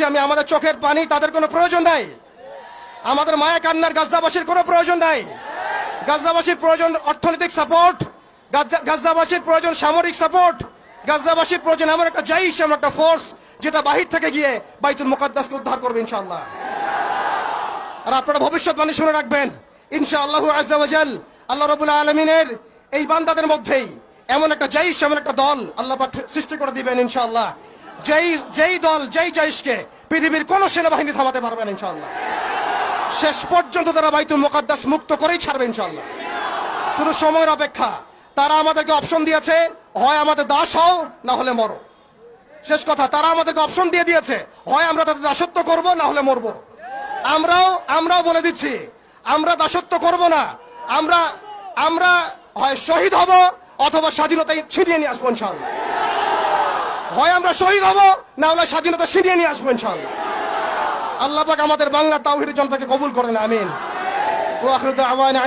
আমি আমাদের চোখের পানি তাদের কোনো প্রয়োজন নাই, আমাদের মায়া কান্নার গাজাবাসীর কোনো প্রয়োজন নাই। গাজাবাসীর প্রয়োজন অর্থনৈতিক সাপোর্ট, গাজাবাসীর প্রয়োজন সামরিক সাপোর্ট, গাজাবাসীর প্রয়োজন এমন একটা জাইশ, এমন একটা ফোর্স যেটা বাহির থেকে গিয়ে বাইতুল মুকাদ্দাসকে উদ্ধার করবে ইনশাআল্লাহ। আর আপনারা ভবিষ্যৎবাণী শুনে রাখবেন, ইনশাআল্লাহু আযজা ওয়া জাল আল্লাহ রাব্বুল আলামিনের এই বান্দাদের মধ্যেই এমন একটা জাইশ, এমন একটা দল আল্লাহ পাক সৃষ্টি করে দিবেন ইনশাআল্লাহ। যেই দল, যেই জাইশকে পৃথিবীর কোন সেনাবাহিনী থামাতে পারবে না ইনশাআল্লাহ। শেষ পর্যন্ত তারা বাইতুল মুকাদ্দাস মুক্ত করেই ছাড়বে ইনশাআল্লাহ। শুধু সময়ের অপেক্ষা। তারা আমাদেরকে অপশন দিয়েছে, হয় আমাদের দাস হও না হলে মরো। শেষ কথা, তারা আমাদেরকে অপশন দিয়ে দিয়েছে, হয় আমরা তাদের দাসত্ব করব না হলে মরবো। আমরাও বলে দিচ্ছি, আমরা দাসত্ব করব না। আমরা হয় শহীদ হব অথবা স্বাধীনতা ছিনিয়ে নিয়ে আসবো ইনশাআল্লাহ। হয় আমরা শহীদ হব না হলে স্বাধীনতা ছিনিয়ে নিয়ে আসবো ইনশাআল্লাহ। আল্লাহ পাক আমাদের বাংলার তাওহীদের জনতাকে কবুল করেন, আমিন। ওয়া আখিরু দাওয়ানা।